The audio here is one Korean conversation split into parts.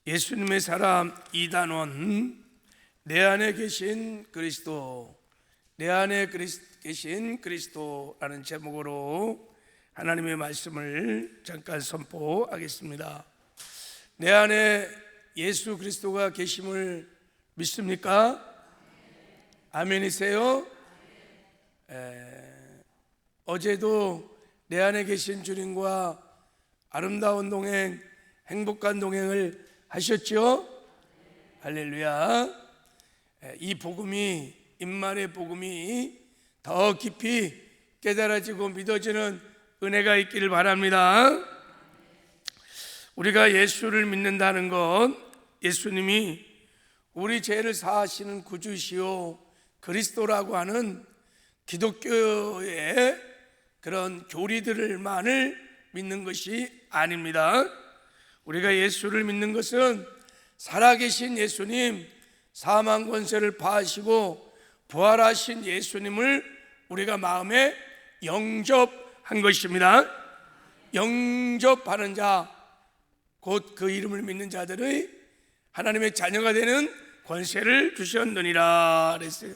예수님의 사람 이단원, 내 안에 계신 그리스도, 내 안에 계신 그리스도라는 제목으로 하나님의 말씀을 잠깐 선포하겠습니다. 내 안에 예수 그리스도가 계심을 믿습니까? 아멘이세요? 어제도 내 안에 계신 주님과 아름다운 동행, 행복한 동행을 하셨죠? 할렐루야. 이 복음이, 임만의 복음이 더 깊이 깨달아지고 믿어지는 은혜가 있기를 바랍니다. 우리가 예수를 믿는다는 건 예수님이 우리 죄를 사하시는 구주시오 그리스도라고 하는 기독교의 그런 교리들만을 믿는 것이 아닙니다. 우리가 예수를 믿는 것은 살아계신 예수님, 사망 권세를 파하시고 부활하신 예수님을 우리가 마음에 영접한 것입니다. 영접하는 자, 곧 그 이름을 믿는 자들의 하나님의 자녀가 되는 권세를 주셨느니라 그랬어요.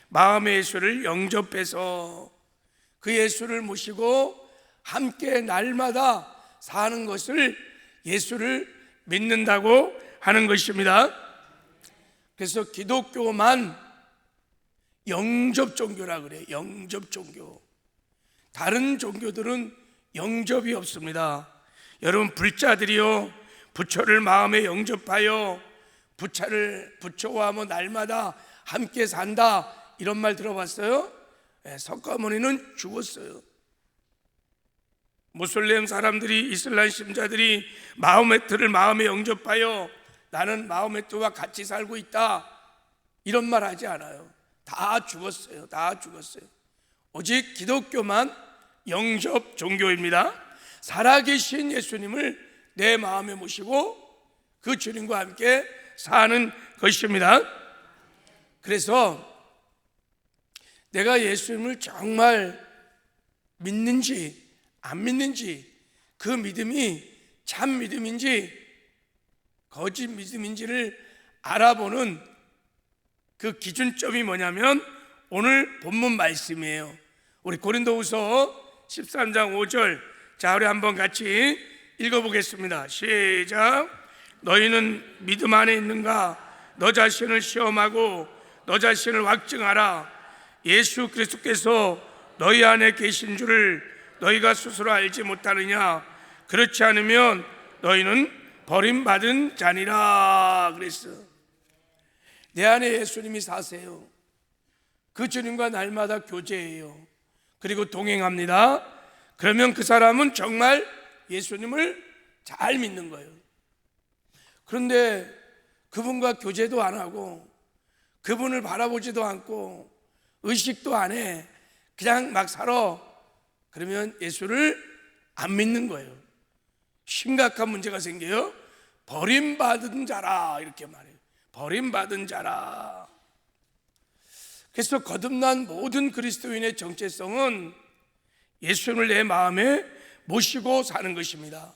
마음의 예수를 영접해서 그 예수를 모시고 함께 날마다 사는 것을 예수를 믿는다고 하는 것입니다. 그래서 기독교만 영접 종교라 그래요. 영접 종교. 다른 종교들은 영접이 없습니다. 여러분, 불자들이요, 부처를 마음에 영접하여 부처와 날마다 함께 산다, 이런 말 들어봤어요? 석가모니는 죽었어요. 무슬림 사람들이, 이슬람 신자들이 마호메트를 마음에 영접하여 나는 마호메트와 같이 살고 있다, 이런 말 하지 않아요. 다 죽었어요. 다 죽었어요. 오직 기독교만 영접 종교입니다. 살아계신 예수님을 내 마음에 모시고 그 주님과 함께 사는 것입니다. 그래서 내가 예수님을 정말 믿는지 안 믿는지, 그 믿음이 참 믿음인지 거짓 믿음인지를 알아보는 그 기준점이 뭐냐면 오늘 본문 말씀이에요. 우리 고린도후서 13장 5절, 자, 우리 한번 같이 읽어보겠습니다. 시작. 너희는 믿음 안에 있는가? 너 자신을 시험하고 너 자신을 확증하라. 예수 그리스도께서 너희 안에 계신 줄을 너희가 스스로 알지 못하느냐? 그렇지 않으면 너희는 버림받은 자니라 그랬어. 내 안에 예수님이 사세요. 그 주님과 날마다 교제해요. 그리고 동행합니다. 그러면 그 사람은 정말 예수님을 잘 믿는 거예요. 그런데 그분과 교제도 안 하고 그분을 바라보지도 않고 의식도 안 해, 그냥 막 살아. 그러면 예수를 안 믿는 거예요. 심각한 문제가 생겨요. 버림받은 자라, 이렇게 말해요. 버림받은 자라. 그래서 거듭난 모든 그리스도인의 정체성은 예수님을 내 마음에 모시고 사는 것입니다.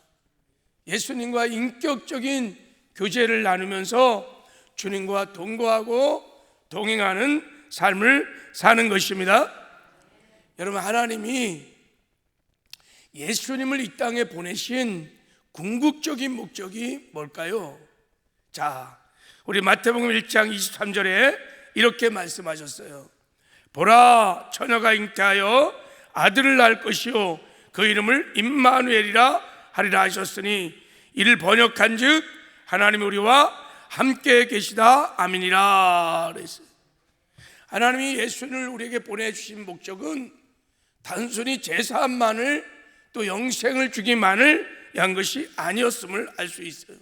예수님과 인격적인 교제를 나누면서 주님과 동거하고 동행하는 삶을 사는 것입니다. 여러분, 하나님이 예수님을 이 땅에 보내신 궁극적인 목적이 뭘까요? 자, 우리 마태복음 1장 23절에 이렇게 말씀하셨어요. 보라, 처녀가 잉태하여 아들을 낳을 것이요 그 이름을 임마누엘이라 하리라 하셨으니 이를 번역한즉 하나님이 우리와 함께 계시다, 아멘이라 그랬어요. 하나님이 예수님을 우리에게 보내주신 목적은 단순히 제사함만을, 또 영생을 주기만을 한 것이 아니었음을 알 수 있어요.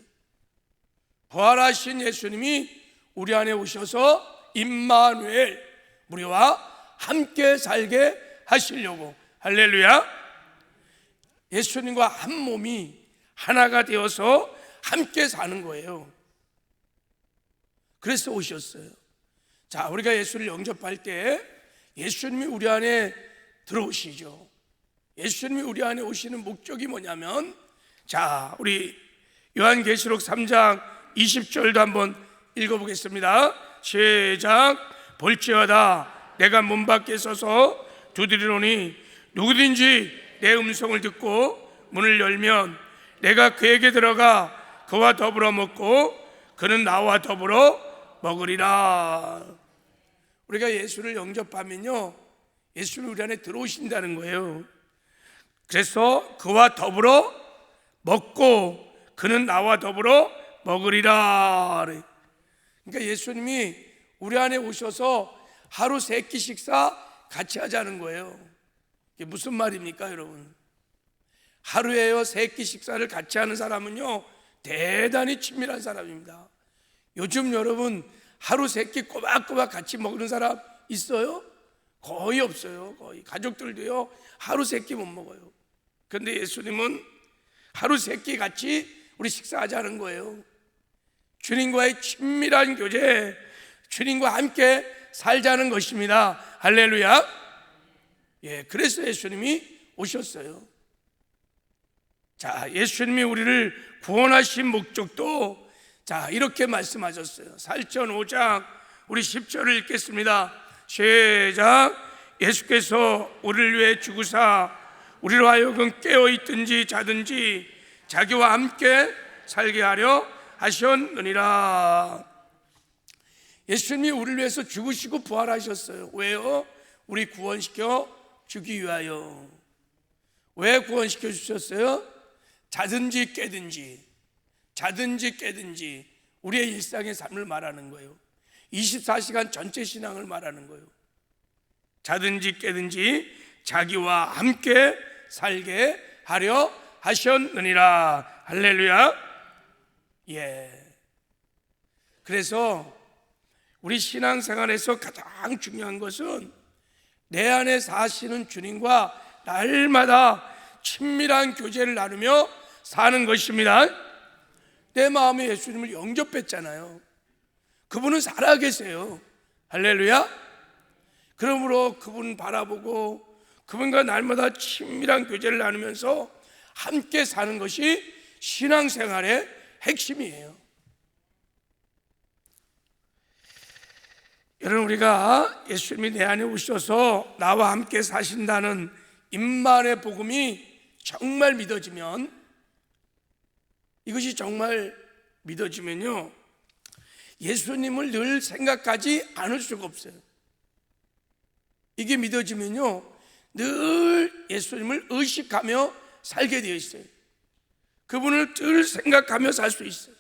부활하신 예수님이 우리 안에 오셔서 임마누엘, 우리와 함께 살게 하시려고, 할렐루야, 예수님과 한 몸이 하나가 되어서 함께 사는 거예요. 그래서 오셨어요. 자, 우리가 예수를 영접할 때 예수님이 우리 안에 들어오시죠. 예수님이 우리 안에 오시는 목적이 뭐냐면, 자, 우리 요한계시록 3장 20절도 한번 읽어보겠습니다. 시작. 볼지어다 내가 문 밖에 서서 두드리노니 누구든지 내 음성을 듣고 문을 열면 내가 그에게 들어가 그와 더불어 먹고 그는 나와 더불어 먹으리라. 우리가 예수를 영접하면요, 예수는 우리 안에 들어오신다는 거예요. 그래서 그와 더불어 먹고 그는 나와 더불어 먹으리라. 그러니까 예수님이 우리 안에 오셔서 하루 3끼 식사 같이 하자는 거예요. 이게 무슨 말입니까, 여러분? 하루에요 3끼 식사를 같이 하는 사람은요 대단히 친밀한 사람입니다. 요즘 여러분 하루 3끼 꼬박꼬박 같이 먹는 사람 있어요? 거의 없어요. 거의 가족들도요 하루 3끼 못 먹어요. 그런데 예수님은 하루 3끼 같이 우리 식사하자는 거예요. 주님과의 친밀한 교제, 주님과 함께 살자는 것입니다. 할렐루야. 예, 그래서 예수님이 오셨어요. 자, 예수님이 우리를 구원하신 목적도 자 이렇게 말씀하셨어요. 사도행전 5장 우리 10절을 읽겠습니다. 시작. 예수께서 우리를 위해 죽으사 우리로 하여금 깨어있든지 자든지 자기와 함께 살게 하려 하셨느니라. 예수님이 우리를 위해서 죽으시고 부활하셨어요. 왜요? 우리 구원시켜 주기 위하여. 왜 구원시켜 주셨어요? 자든지 깨든지 자든지 깨든지 우리의 일상의 삶을 말하는 거예요. 24시간 전체 신앙을 말하는 거예요. 자든지 깨든지 자기와 함께 살게 하려 하셨느니라. 할렐루야. 예. 그래서 우리 신앙생활에서 가장 중요한 것은 내 안에 사시는 주님과 날마다 친밀한 교제를 나누며 사는 것입니다. 내 마음에 예수님을 영접했잖아요. 그분은 살아계세요. 할렐루야. 그러므로 그분 바라보고 그분과 날마다 친밀한 교제를 나누면서 함께 사는 것이 신앙생활의 핵심이에요. 여러분, 우리가 예수님이 내 안에 오셔서 나와 함께 사신다는 임만의 복음이 정말 믿어지면, 이것이 정말 믿어지면요 예수님을 늘 생각하지 않을 수가 없어요. 이게 믿어지면요 늘 예수님을 의식하며 살게 되어 있어요. 그분을 늘 생각하며 살 수 있어요.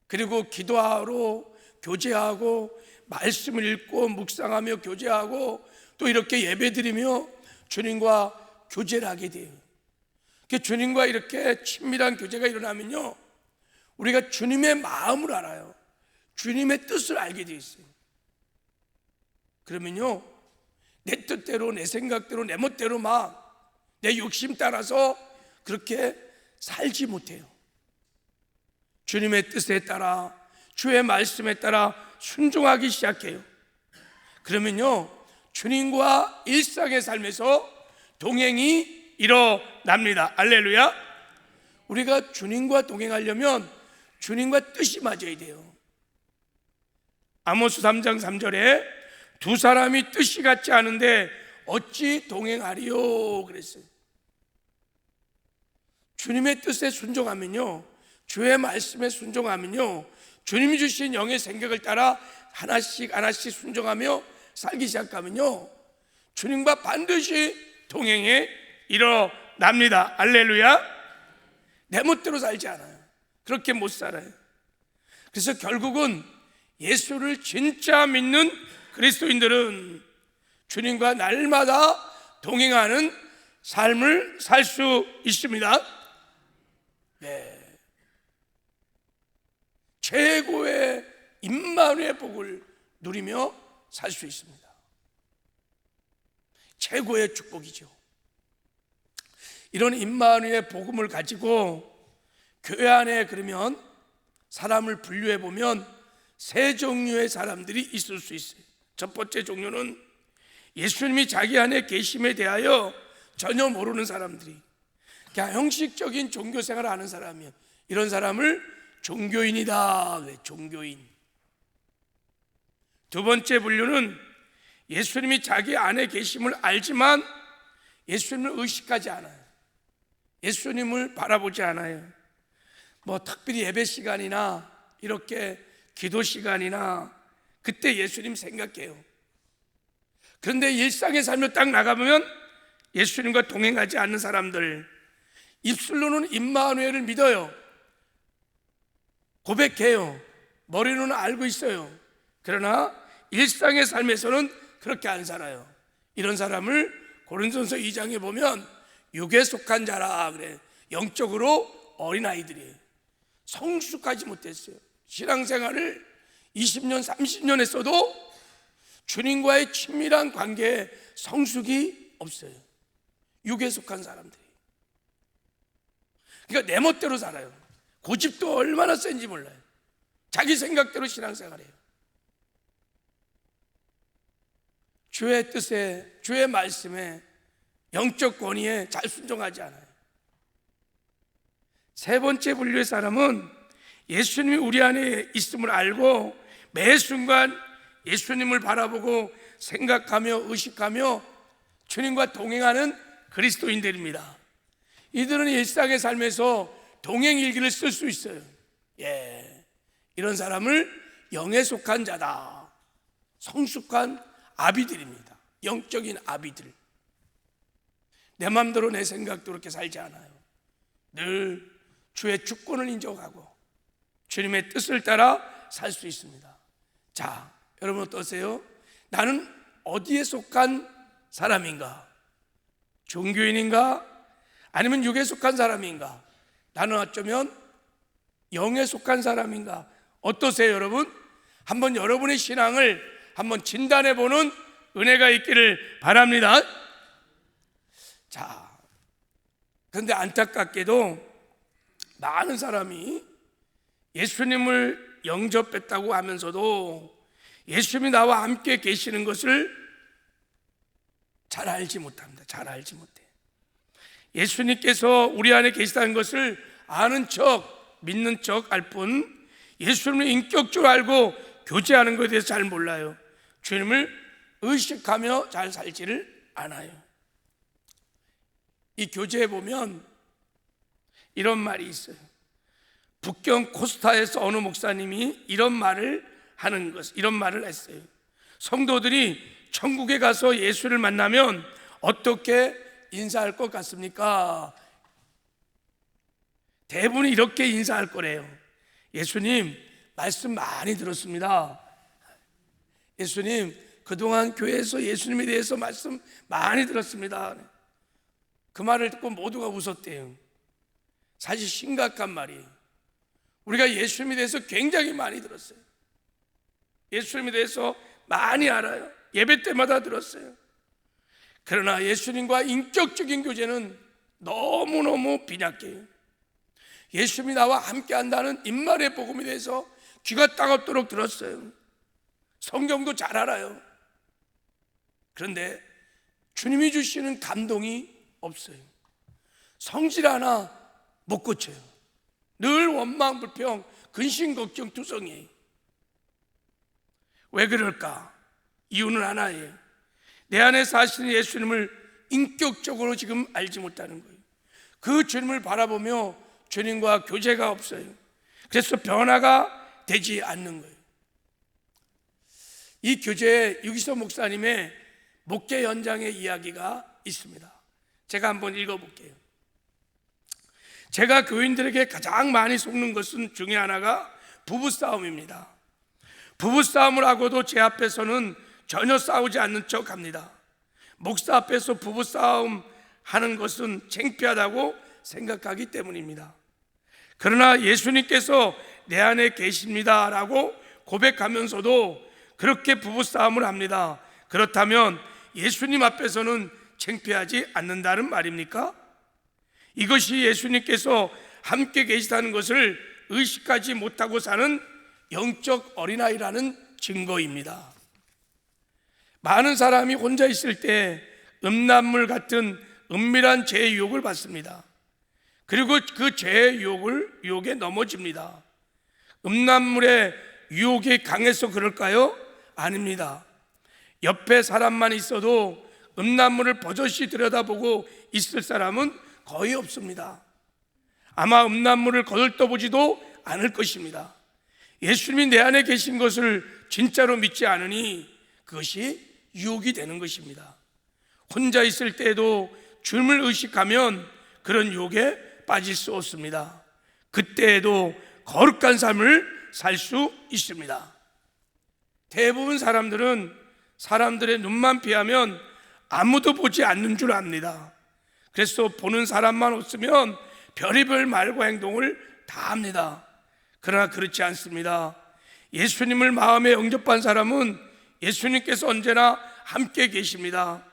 그리고 기도하러 교제하고 말씀을 읽고 묵상하며 교제하고 또 이렇게 예배드리며 주님과 교제를 하게 돼요. 주님과 이렇게 친밀한 교제가 일어나면요 우리가 주님의 마음을 알아요. 주님의 뜻을 알게 되어 있어요. 그러면요 내 뜻대로 내 생각대로 내 멋대로 막 내 욕심 따라서 그렇게 살지 못해요. 주님의 뜻에 따라 주의 말씀에 따라 순종하기 시작해요. 그러면요 주님과 일상의 삶에서 동행이 일어납니다. 할렐루야. 우리가 주님과 동행하려면 주님과 뜻이 맞아야 돼요. 아모스 3장 3절에 두 사람이 뜻이 같지 않은데 어찌 동행하리요 그랬어요. 주님의 뜻에 순종하면요 주의 말씀에 순종하면요 주님이 주신 영의 생각을 따라 하나씩 하나씩 순종하며 살기 시작하면요 주님과 반드시 동행에 일어납니다. 할렐루야. 내 멋대로 살지 않아요. 그렇게 못 살아요. 그래서 결국은 예수를 진짜 믿는 그리스도인들은 주님과 날마다 동행하는 삶을 살 수 있습니다. 네. 최고의 임마누엘 복을 누리며 살 수 있습니다. 최고의 축복이죠. 이런 임마누엘 복음을 가지고 교회 안에 그러면 사람을 분류해 보면 세 종류의 사람들이 있을 수 있어요. 첫 번째 종류는 예수님이 자기 안에 계심에 대하여 전혀 모르는 사람들이, 그냥 형식적인 종교 생활을 하는 사람이에요. 이런 사람을 종교인이다. 종교인. 두 번째 분류는 예수님이 자기 안에 계심을 알지만 예수님을 의식하지 않아요. 예수님을 바라보지 않아요. 뭐 특별히 예배 시간이나 이렇게 기도 시간이나 그때 예수님 생각해요. 그런데 일상의 삶을 딱 나가보면 예수님과 동행하지 않는 사람들, 입술로는 임마누엘을 믿어요. 고백해요. 머리로는 알고 있어요. 그러나 일상의 삶에서는 그렇게 안 살아요. 이런 사람을 고린도전서 2장에 보면 육에 속한 자라 그래. 영적으로 어린아이들이에요. 성숙하지 못했어요. 신앙생활을 20년 30년 했어도 주님과의 친밀한 관계에 성숙이 없어요. 육에 속한 사람들이. 그러니까 내 멋대로 살아요. 고집도 얼마나 센지 몰라요. 자기 생각대로 신앙생활해요. 주의 뜻에, 주의 말씀에, 영적 권위에 잘 순종하지 않아요. 세 번째 분류의 사람은 예수님이 우리 안에 있음을 알고 매 순간 예수님을 바라보고 생각하며 의식하며 주님과 동행하는 그리스도인들입니다. 이들은 일상의 삶에서 동행일기를 쓸 수 있어요. 이런 사람을 영에 속한 자다. 성숙한 아비들입니다. 영적인 아비들. 내 마음대로 내 생각대로 그렇게 살지 않아요. 늘 주의 주권을 인정하고 주님의 뜻을 따라 살 수 있습니다. 자, 여러분 어떠세요? 나는 어디에 속한 사람인가? 종교인인가? 아니면 육에 속한 사람인가? 나는 어쩌면 영에 속한 사람인가? 어떠세요, 여러분? 한번 여러분의 신앙을 한번 진단해 보는 은혜가 있기를 바랍니다. 자, 그런데 안타깝게도 많은 사람이 예수님을 영접했다고 하면서도 예수님이 나와 함께 계시는 것을 잘 알지 못합니다. 잘 알지 못해. 예수님께서 우리 안에 계시다는 것을 아는 척, 믿는 척 할 뿐 예수님을 인격적으로 알고 교제하는 것에 대해서 잘 몰라요. 주님을 의식하며 잘 살지를 않아요. 이 교재에 보면 이런 말이 있어요. 북경 코스타에서 어느 목사님이 이런 말을 했어요. 성도들이 천국에 가서 예수를 만나면 어떻게 인사할 것 같습니까? 대부분이 이렇게 인사할 거래요. 예수님, 말씀 많이 들었습니다. 예수님, 그동안 교회에서 예수님에 대해서 말씀 많이 들었습니다. 그 말을 듣고 모두가 웃었대요. 사실 심각한 말이에요. 우리가 예수님에 대해서 굉장히 많이 들었어요. 예수님에 대해서 많이 알아요. 예배 때마다 들었어요. 그러나 예수님과 인격적인 교제는 너무너무 빈약해요. 예수님이 나와 함께 한다는 임마누엘 복음에 대해서 귀가 따갑도록 들었어요. 성경도 잘 알아요. 그런데 주님이 주시는 감동이 없어요. 성질 하나 못 고쳐요. 늘 원망, 불평, 근심, 걱정, 투성이에요. 왜 그럴까? 이유는 하나예요. 내 안에 사시는 예수님을 인격적으로 지금 알지 못하는 거예요. 그 주님을 바라보며 주님과 교제가 없어요. 그래서 변화가 되지 않는 거예요. 이 교제에 유기서 목사님의 목회 현장의 이야기가 있습니다. 제가 한번 읽어볼게요. 제가 교인들에게 가장 많이 속는 것은 중에 하나가 부부싸움입니다. 부부싸움을 하고도 제 앞에서는 전혀 싸우지 않는 척 합니다. 목사 앞에서 부부싸움 하는 것은 창피하다고 생각하기 때문입니다. 그러나 예수님께서 내 안에 계십니다 라고 고백하면서도 그렇게 부부싸움을 합니다. 그렇다면 예수님 앞에서는 창피하지 않는다는 말입니까? 이것이 예수님께서 함께 계시다는 것을 의식하지 못하고 사는 영적 어린아이라는 증거입니다. 많은 사람이 혼자 있을 때 음란물 같은 은밀한 죄의 유혹을 받습니다. 그리고 그 죄의 유혹에 넘어집니다. 음란물의 유혹이 강해서 그럴까요? 아닙니다. 옆에 사람만 있어도 음란물을 버젓이 들여다보고 있을 사람은 거의 없습니다. 아마 음란물을 거들떠보지도 않을 것입니다. 예수님이 내 안에 계신 것을 진짜로 믿지 않으니 그것이 유혹이 되는 것입니다. 혼자 있을 때에도 주님을 의식하면 그런 유혹에 빠질 수 없습니다. 그때에도 거룩한 삶을 살 수 있습니다. 대부분 사람들은 사람들의 눈만 피하면 아무도 보지 않는 줄 압니다. 그래서 보는 사람만 없으면 별의별 말과 행동을 다 합니다. 그러나 그렇지 않습니다. 예수님을 마음에 영접한 사람은 예수님께서 언제나 함께 계십니다.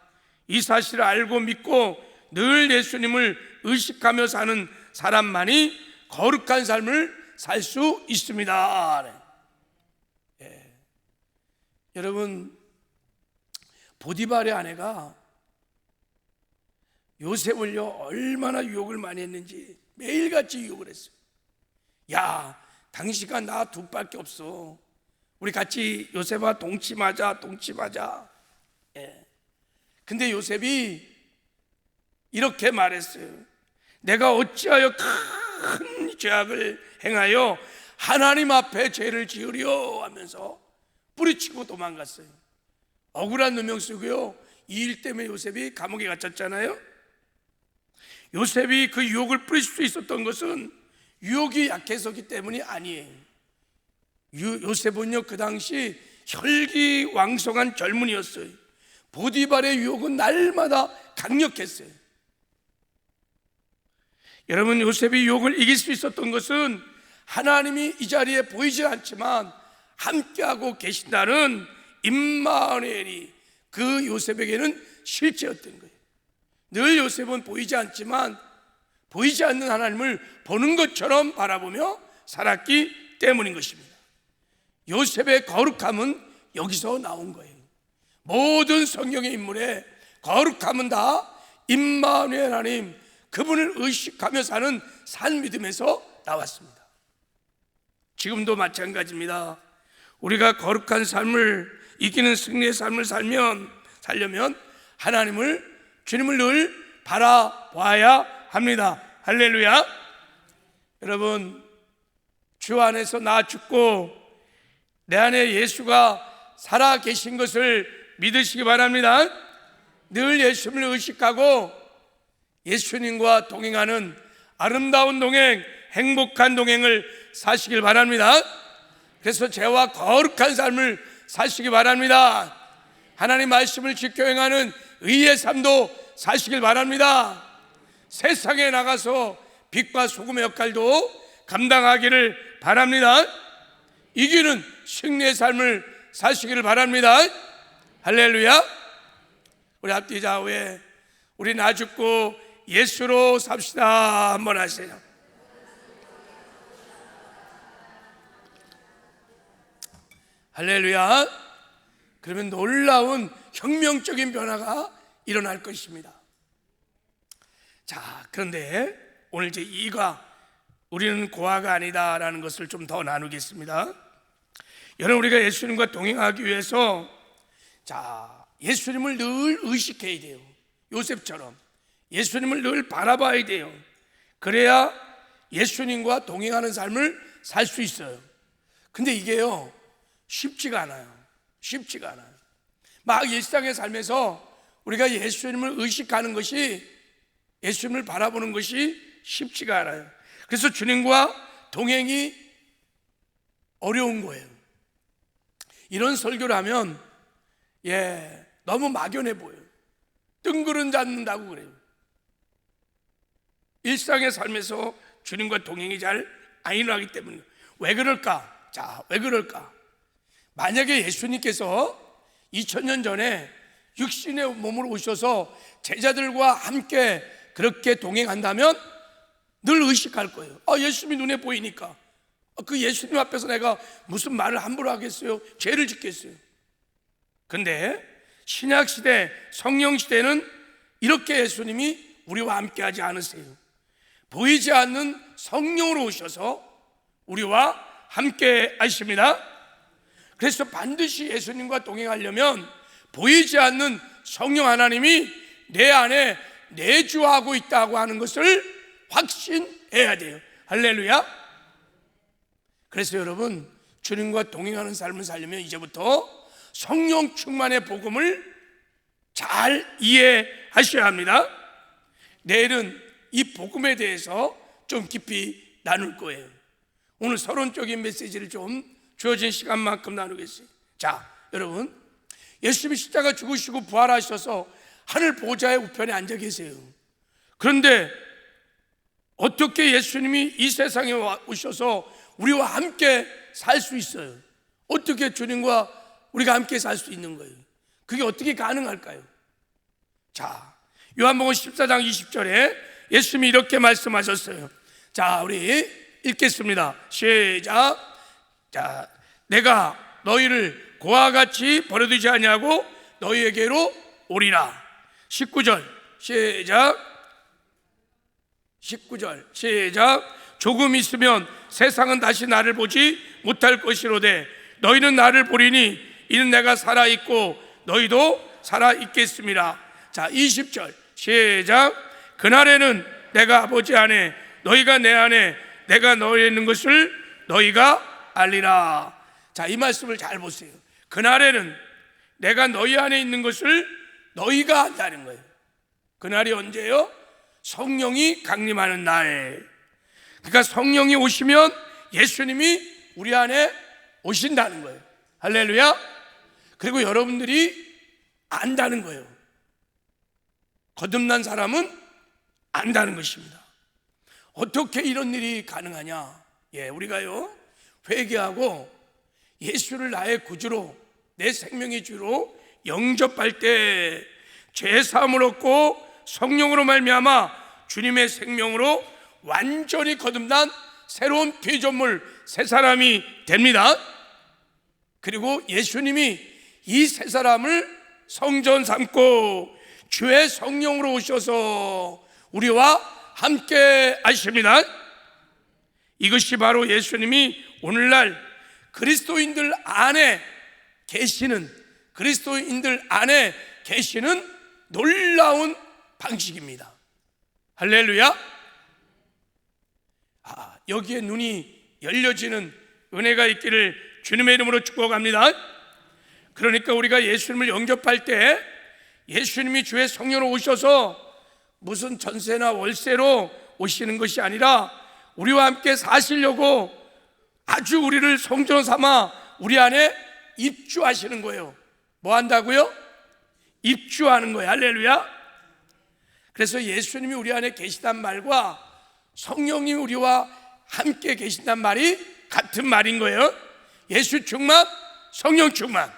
이 사실을 알고 믿고 늘 예수님을 의식하며 사는 사람만이 거룩한 삶을 살 수 있습니다. 여러분, 보디발의 아내가 요셉을요 얼마나 유혹을 많이 했는지 매일같이 유혹을 했어요. 야, 당신과 나 두 밖에 없어. 우리 같이 요셉아 동침하자. 근데 요셉이 이렇게 말했어요. 내가 어찌하여 큰 죄악을 행하여 하나님 앞에 죄를 지으려 하면서 뿌리치고 도망갔어요. 억울한 누명 쓰고요, 이 일 때문에 요셉이 감옥에 갇혔잖아요. 요셉이 그 유혹을 뿌릴 수 있었던 것은 유혹이 약해서기 때문이 아니에요. 요셉은요 그 당시 혈기왕성한 젊은이였어요. 보디발의 유혹은 날마다 강력했어요. 여러분, 요셉이 유혹을 이길 수 있었던 것은 하나님이 이 자리에 보이지 않지만 함께하고 계신다는 임마누엘이 그 요셉에게는 실제였던 거예요. 늘 요셉은 보이지 않지만 보이지 않는 하나님을 보는 것처럼 바라보며 살았기 때문인 것입니다. 요셉의 거룩함은 여기서 나온 거예요. 모든 성경의 인물의 거룩함은 다 임마누엘 하나님, 그분을 의식하며 사는 산 믿음에서 나왔습니다. 지금도 마찬가지입니다. 우리가 거룩한 삶을, 이기는 승리의 삶을 살려면 하나님을, 주님을 늘 바라봐야 합니다. 할렐루야. 여러분, 주 안에서 나 죽고 내 안에 예수가 살아 계신 것을 믿으시기 바랍니다. 늘 예수님을 의식하고 예수님과 동행하는 아름다운 동행, 행복한 동행을 사시길 바랍니다. 그래서 죄와 거룩한 삶을 사시기 바랍니다. 하나님 말씀을 지켜 행하는 의의 삶도 사시길 바랍니다. 세상에 나가서 빛과 소금의 역할도 감당하기를 바랍니다. 이기는 승리의 삶을 사시기를 바랍니다. 할렐루야. 우리 앞뒤 좌우에 우리 나 죽고 예수로 삽시다 한번 하세요. 할렐루야. 그러면 놀라운 혁명적인 변화가 일어날 것입니다. 자, 그런데 오늘 제 2가 우리는 고아가 아니다라는 것을 좀 더 나누겠습니다. 여러분, 우리가 예수님과 동행하기 위해서 예수님을 늘 의식해야 돼요. 요셉처럼 예수님을 늘 바라봐야 돼요. 그래야 예수님과 동행하는 삶을 살 수 있어요. 근데 이게요 쉽지가 않아요. 막 일상의 삶에서 우리가 예수님을 의식하는 것이, 예수님을 바라보는 것이 쉽지가 않아요. 그래서 주님과 동행이 어려운 거예요. 이런 설교를 하면 너무 막연해 보여요. 뜬구름 잡는다고 그래요. 일상의 삶에서 주님과 동행이 잘 안 일어나기 때문에. 왜 그럴까? 왜 그럴까? 만약에 예수님께서 2000년 전에 육신의 몸으로 오셔서 제자들과 함께 그렇게 동행한다면 늘 의식할 거예요. 예수님이 눈에 보이니까 그 예수님 앞에서 내가 무슨 말을 함부로 하겠어요? 죄를 짓겠어요? 근데 신약시대, 성령시대는 이렇게 예수님이 우리와 함께 하지 않으세요. 보이지 않는 성령으로 오셔서 우리와 함께 하십니다. 그래서 반드시 예수님과 동행하려면 보이지 않는 성령 하나님이 내 안에 내주하고 있다고 하는 것을 확신해야 돼요. 할렐루야. 그래서 여러분, 주님과 동행하는 삶을 살려면 이제부터 성령 충만의 복음을 잘 이해하셔야 합니다. 내일은 이 복음에 대해서 좀 깊이 나눌 거예요. 오늘 서론적인 메시지를 좀 주어진 시간만큼 나누겠어요. 자, 여러분, 예수님이 십자가 죽으시고 부활하셔서 하늘 보좌의 우편에 앉아 계세요. 그런데 어떻게 예수님이 이 세상에 오셔서 우리와 함께 살 수 있어요? 어떻게 주님과 우리가 함께 살 수 있는 거예요? 그게 어떻게 가능할까요? 자, 요한복음 14장 20절에 예수님이 이렇게 말씀하셨어요. 자, 우리 읽겠습니다. 시작. 자, 내가 너희를 고와 같이 버려두지 아니하고 너희에게로 오리라. 19절 시작. 19절 시작. 조금 있으면 세상은 다시 나를 보지 못할 것이로되 너희는 나를 보리니 이는 내가 살아있고 너희도 살아있겠습니다. 자, 20절 시작. 그날에는 내가 아버지 안에 너희가 내 안에 내가 너희에 있는 것을 너희가 알리라. 자, 이 말씀을 잘 보세요. 그날에는 내가 너희 안에 있는 것을 너희가 안다는 거예요. 그날이 언제예요? 성령이 강림하는 날. 그러니까 성령이 오시면 예수님이 우리 안에 오신다는 거예요. 할렐루야. 그리고 여러분들이 안다는 거예요. 거듭난 사람은 안다는 것입니다. 어떻게 이런 일이 가능하냐? 우리가요, 회개하고 예수를 나의 구주로, 내 생명의 주로 영접할 때 죄사함을 얻고 성령으로 말미암아 주님의 생명으로 완전히 거듭난 새로운 피조물, 새 사람이 됩니다. 그리고 예수님이 이 새 사람을 성전 삼고 주의 성령으로 오셔서 우리와 함께 하십니다. 이것이 바로 예수님이 오늘날 그리스도인들 안에 계시는, 그리스도인들 안에 계시는 놀라운 방식입니다. 할렐루야. 여기에 눈이 열려지는 은혜가 있기를 주님의 이름으로 축복합니다. 그러니까 우리가 예수님을 영접할 때 예수님이 주의 성령으로 오셔서 무슨 전세나 월세로 오시는 것이 아니라 우리와 함께 사시려고 아주 우리를 성전 삼아 우리 안에 입주하시는 거예요. 뭐 한다고요? 입주하는 거예요. 할렐루야. 그래서 예수님이 우리 안에 계시단 말과 성령님이 우리와 함께 계신단 말이 같은 말인 거예요. 예수 충만, 성령 충만.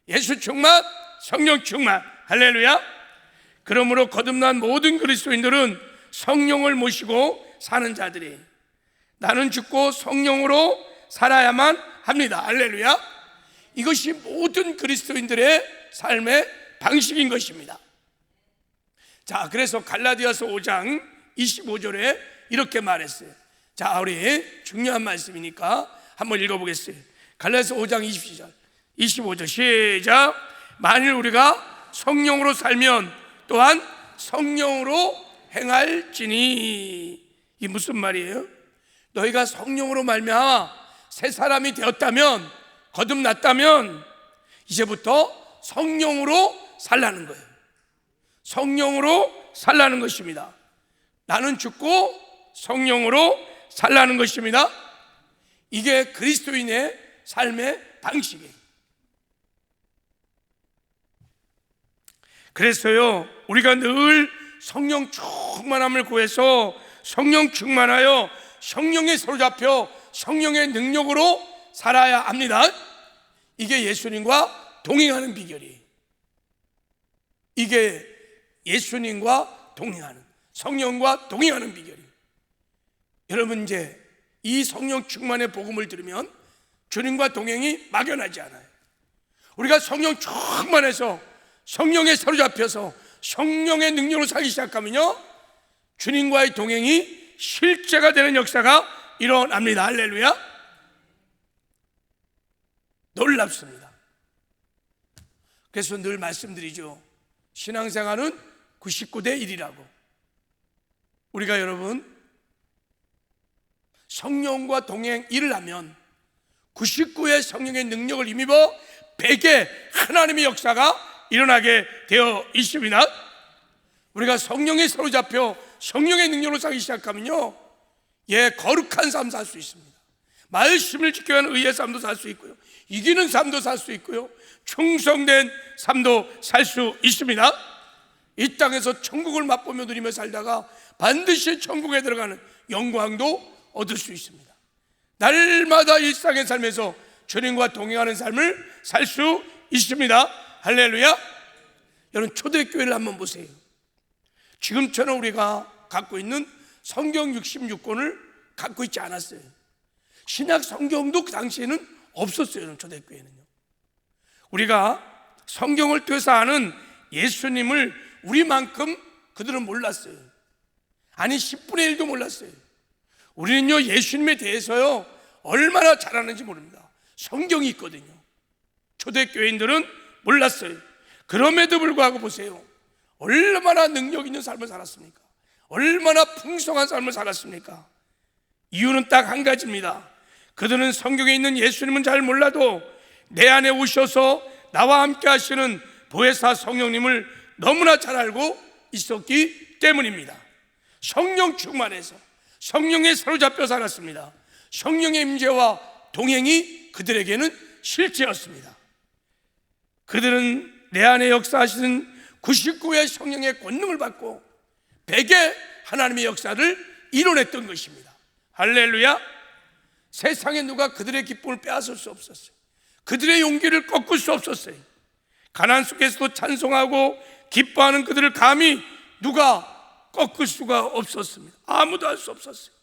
예수 충만, 성령 충만. 할렐루야. 그러므로 거듭난 모든 그리스도인들은 성령을 모시고 사는 자들이, 나는 죽고 성령으로 살아야만 합니다. 할렐루야. 이것이 모든 그리스도인들의 삶의 방식인 것입니다. 자, 그래서 갈라디아서 5장 25절에 이렇게 말했어요. 자, 우리 중요한 말씀이니까 한번 읽어보겠어요. 갈라디아서 5장 25절 시작. 만일 우리가 성령으로 살면 또한 성령으로 행할지니. 이 무슨 말이에요? 너희가 성령으로 말미암아 새 사람이 되었다면, 거듭났다면 이제부터 성령으로 살라는 거예요. 성령으로 살라는 것입니다. 나는 죽고 성령으로 살라는 것입니다. 이게 그리스도인의 삶의 방식이에요. 그래서요, 우리가 늘 성령 충만함을 구해서 성령 충만하여 성령에 사로잡혀 성령의 능력으로 살아야 합니다. 이게 예수님과 동행하는 비결이에요. 이게 예수님과 동행하는, 성령과 동행하는 비결이에요. 여러분, 이제 이 성령 충만의 복음을 들으면 주님과 동행이 막연하지 않아요. 우리가 성령 충만해서 성령에 사로잡혀서 성령의 능력으로 살기 시작하면요, 주님과의 동행이 실제가 되는 역사가 일어납니다. 할렐루야. 놀랍습니다. 그래서 늘 말씀드리죠. 신앙생활은 99대 1이라고. 우리가 여러분 성령과 동행 일을 하면 99의 성령의 능력을 힘입어 100의 하나님의 역사가 일어나게 되어 있습니다. 우리가 성령에 사로잡혀 성령의 능력으로 살기 시작하면요, 거룩한 삶 살 수 있습니다. 말씀을 지켜야 하는 의의 삶도 살 수 있고요, 이기는 삶도 살 수 있고요, 충성된 삶도 살 수 있습니다. 이 땅에서 천국을 맛보며 누리며 살다가 반드시 천국에 들어가는 영광도 얻을 수 있습니다. 날마다 일상의 삶에서 주님과 동행하는 삶을 살 수 있습니다. 할렐루야. 여러분, 초대교회를 한번 보세요. 지금처럼 우리가 갖고 있는 성경 66권을 갖고 있지 않았어요. 신약 성경도 그 당시에는 없었어요. 초대교회는요. 우리가 성경을 통해서 아는 예수님을 우리만큼 그들은 몰랐어요. 아니 10분의 1도 몰랐어요. 우리는요, 예수님에 대해서요 얼마나 잘 아는지 모릅니다. 성경이 있거든요. 초대교회인들은 몰랐어요. 그럼에도 불구하고 보세요, 얼마나 능력 있는 삶을 살았습니까? 얼마나 풍성한 삶을 살았습니까? 이유는 딱 한 가지입니다. 그들은 성경에 있는 예수님은 잘 몰라도 내 안에 오셔서 나와 함께 하시는 보혜사 성령님을 너무나 잘 알고 있었기 때문입니다. 성령 충만해서 성령에 사로잡혀 살았습니다. 성령의 임재와 동행이 그들에게는 실제였습니다. 그들은 내 안에 역사하시는 99의 성령의 권능을 받고 100의 하나님의 역사를 이뤄냈던 것입니다. 할렐루야. 세상에 누가 그들의 기쁨을 빼앗을 수 없었어요. 그들의 용기를 꺾을 수 없었어요. 가난 속에서도 찬송하고 기뻐하는 그들을 감히 누가 꺾을 수가 없었습니다. 아무도 할 수 없었어요.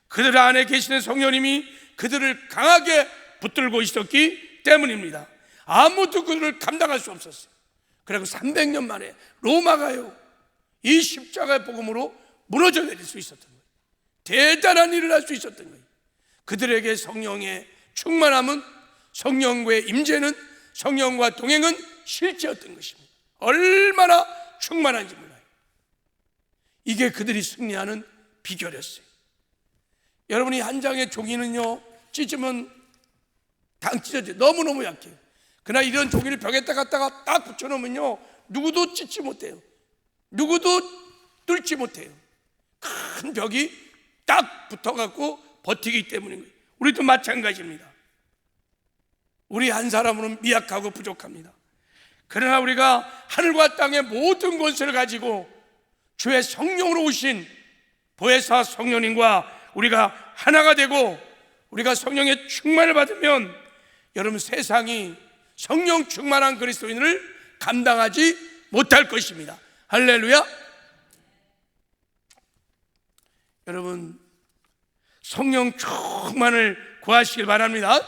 그들 안에 계시는 성령님이 그들을 강하게 붙들고 있었기 때문입니다. 아무도 그들을 감당할 수 없었어요. 그리고 300년 만에 로마가요, 이 십자가의 복음으로 무너져 내릴 수 있었던 거예요. 대단한 일을 할 수 있었던 거예요. 그들에게 성령의 충만함은, 성령과의 임재는, 성령과 동행은 실제였던 것입니다. 얼마나 충만한지 몰라요. 이게 그들이 승리하는 비결이었어요. 여러분이 한 장의 종이는요, 찢으면 당 찢어져요. 너무너무 약해요. 그러나 이런 종이를 벽에다 갖다가 딱 붙여놓으면요, 누구도 찢지 못해요. 누구도 뚫지 못해요. 큰 벽이 딱 붙어갖고 버티기 때문인 거예요. 우리도 마찬가지입니다. 우리 한 사람은 미약하고 부족합니다. 그러나 우리가 하늘과 땅의 모든 권세를 가지고 주의 성령으로 오신 보혜사 성령님과 우리가 하나가 되고 우리가 성령의 충만을 받으면, 여러분, 세상이 성령 충만한 그리스도인을 감당하지 못할 것입니다. 할렐루야. 여러분, 성령 충만을 구하시길 바랍니다.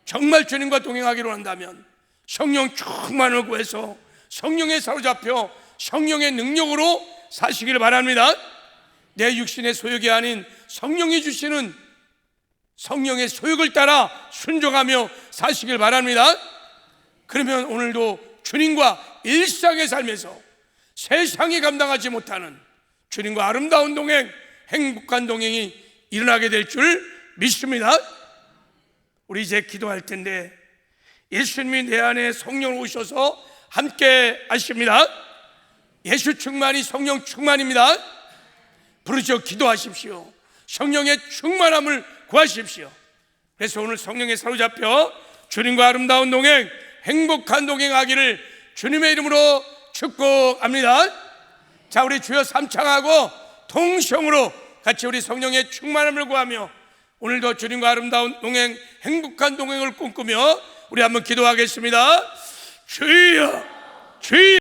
정말 주님과 동행하기로 한다면 성령 충만을 구해서 성령에 사로잡혀 성령의 능력으로 사시기를 바랍니다. 내 육신의 소욕이 아닌 성령이 주시는 성령의 소욕을 따라 순종하며 사시길 바랍니다. 그러면 오늘도 주님과 일상의 삶에서 세상이 감당하지 못하는 주님과 아름다운 동행, 행복한 동행이 일어나게 될 줄 믿습니다. 우리 이제 기도할 텐데, 예수님이 내 안에 성령 오셔서 함께 하십니다. 예수 충만이 성령 충만입니다. 부르짖어 기도하십시오. 성령의 충만함을 구하십시오. 그래서 오늘 성령에 사로잡혀 주님과 아름다운 동행, 행복한 동행하기를 주님의 이름으로 축복합니다. 자, 우리 주여 삼창하고 통성으로 같이 우리 성령의 충만함을 구하며 오늘도 주님과 아름다운 동행, 행복한 동행을 꿈꾸며 우리 한번 기도하겠습니다. 주여, 주여.